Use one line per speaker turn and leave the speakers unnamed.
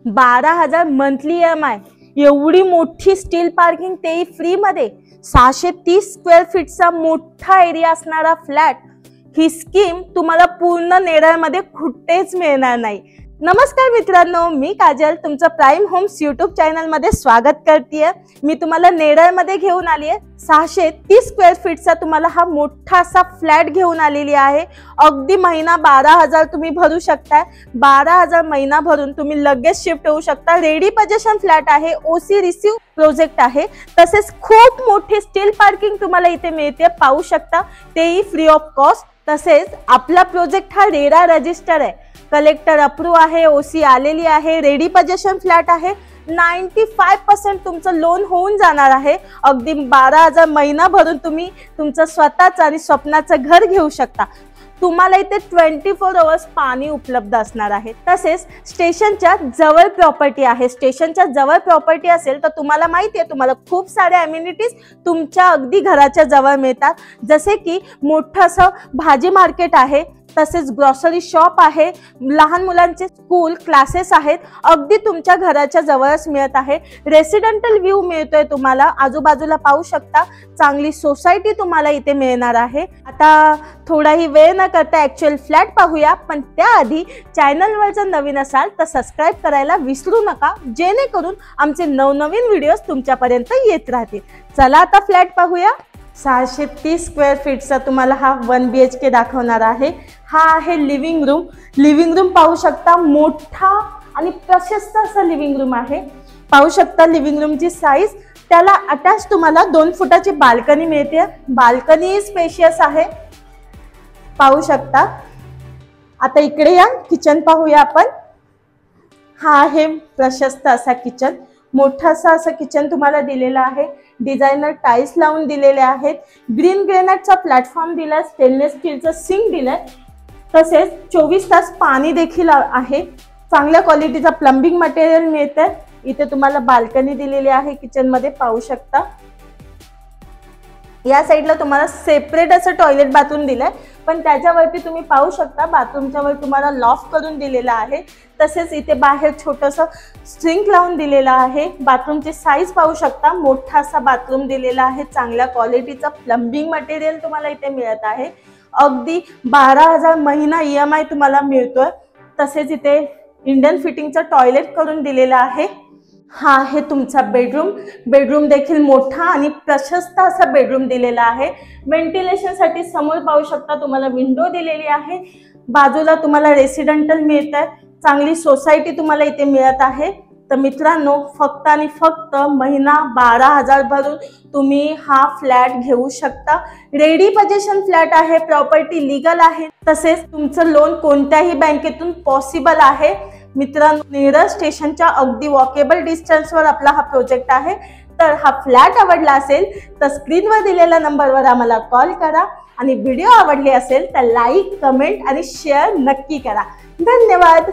12,000 monthly EMI, एवढी मोठी steel parking, तेही फ्री मध्ये, 630 स्क्वेअर फीटचा मोठा एरिया असणारा फ्लॅट। ही स्कीम तुम्हाला पूर्ण नेरळमध्ये कुठेच मिळणार नाही। नमस्कार मित्रांनो, मी काजल तुमचं प्राइम होम्स यूट्यूब चॅनल मध्ये स्वागत करतेय। मी तुम्हाला नेरळमध्ये घेऊन आली आहे। 630 स्क्वेअर फीटचा तुम्हाला हा मोठा असा फ्लॅट घेऊन आलेली आहे। अगदी महिना 12,000 तुम्ही भरू शकताय। 12,000 महिना भरून तुम्ही लगेच शिफ्ट होऊ शकता। रेडी पोझिशन फ्लॅट आहे, ओसी रिसीव प्रोजेक्ट आहे, तसेच खूप मोठी स्टील पार्किंग तुम्हाला इथे मिळते, पाहू शकता, तेही फ्री ऑफ कॉस्ट। तसेच आपला प्रोजेक्ट हा रेरा रजिस्टर आहे, कलेक्टर अप्रूव्ह आहे, ओसी आलेली आहे, रेडी पोझिशन फ्लॅट आहे। 95% तुमचं लोन होऊन जाणार आहे। अगदी 12,000 महिना भरून तुम्ही तुमचं स्वतःचं आणि स्वप्नाचं घर घेऊ शकता। तुम्हाला इथे 24 आवर्स पाणी उपलब्ध असणार आहे। तसेच स्टेशनच्या जवळ प्रॉपर्टी आहे। स्टेशनच्या जवळ प्रॉपर्टी असेल तर तुम्हाला माहिती आहे, तुम्हाला खूप सारे अम्युनिटीज तुमच्या अगदी घराच्या जवळ मिळतात, जसे की मोठं असं भाजी मार्केट आहे, तसेच ग्रॉसरी शॉप आहे, लहान मुलांचे स्कूल क्लासेस आहेत, अगदी तुमच्या घराच्या जवळच मिळत आहे। रेसिडेंटल व्ह्यू मिळतोय तुम्हाला, आजूबाजूला पाहू शकता, चांगली सोसायटी तुम्हाला इथे मिळणार आहे। आता थोडाही वेळ न करता ऍक्च्युअल फ्लॅट पाहूया, पण त्याआधी चॅनलवर जर नवीन असाल तर सबस्क्राईब करायला विसरू नका, जेणेकरून आमचे नवनवीन व्हिडिओज तुमच्यापर्यंत येत राहतील। चला आता फ्लॅट पाहूया। 630 स्क्वेअर फीटचा तुम्हाला हा 1 BHK दाखवणार आहे। हा आहे लिव्हिंग रूम। लिव्हिंग रूम पाहू शकता, मोठा आणि प्रशस्त असा लिव्हिंग रूम आहे। पाहू शकता लिव्हिंग रूमची साईज, त्याला अटॅच तुम्हाला 2 फुटाची बाल्कनी मिळते। बाल्कनी स्पेशियस आहे, पाहू शकता। आता इकडे या, किचन पाहूया आपण। हा आहे प्रशस्त असा किचन, मोठासा असं किचन तुम्हाला दिलेला आहे। डिझायनर टाइल्स लावून दिलेले आहेत, ग्रीन ग्रेनाइटचा प्लॅटफॉर्म दिलाय, स्टेनलेस स्टीलचं सिंक दिलंय, तसेच 24 तास पाणी देखील आहे। चांगल्या क्वालिटीचा प्लंबिंग मटेरियल मिळतंय। इथे तुम्हाला बाल्कनी दिलेली आहे किचन मध्ये, पाहू शकता। या साइडला तुम्हाला सेपरेट असं टॉयलेट बाथरूम दिलंय, पण त्याच्यावरती तुम्ही पाहू शकता बाथरूमच्या वर तुम्हाला लॉफ्ट करून दिलेला आहे। तसेच इथे बाहेर छोटंसं सिंक लावून दिलेला आहे। बाथरूमची साईज पाहू शकता, मोठा असा बाथरूम दिलेला आहे, चांगल्या क्वालिटीचा प्लंबिंग मटेरियल तुम्हाला इथे मिळत आहे। अगदी 12,000 महिना EMI तुम्हाला मिळतोय। तसेच इथे इंडियन फिटिंगचं टॉयलेट करून दिलेलं आहे। हा आहे तुमचा बेडरूम। बेडरूम देखील मोठा आणि प्रशस्त असा बेडरूम दिलेला आहे। व्हेंटिलेशन साठी समोर पाहू शकता तुम्हाला विंडो दिलेली आहे। बाजूला तुम्हाला रेसिडेंटल मिळतंय, चांगली सोसायटी तुम्हाला इथे मिळत आहे। तर मित्रांनो, फक्त आणि फक्त महिना 12,000 भरून तुम्ही हा फ्लॅट घेऊ शकता। रेडी पोझिशन फ्लॅट आहे, प्रॉपर्टी लीगल आहे, तसेच तुमचं लोन कोणत्याही बँकेतून पॉसिबल आहे। मित्रांनो, नेरळ स्टेशनच्या अगदी वॉकेबल डिस्टन्सवर आपला हा प्रोजेक्ट आहे। तर हा फ्लॅट आवडला असेल तर स्क्रीनवर दिलेल्या नंबरवर आम्हाला कॉल करा, आणि व्हिडिओ आवडले असेल तर लाईक, कमेंट आणि शेअर नक्की करा। धन्यवाद।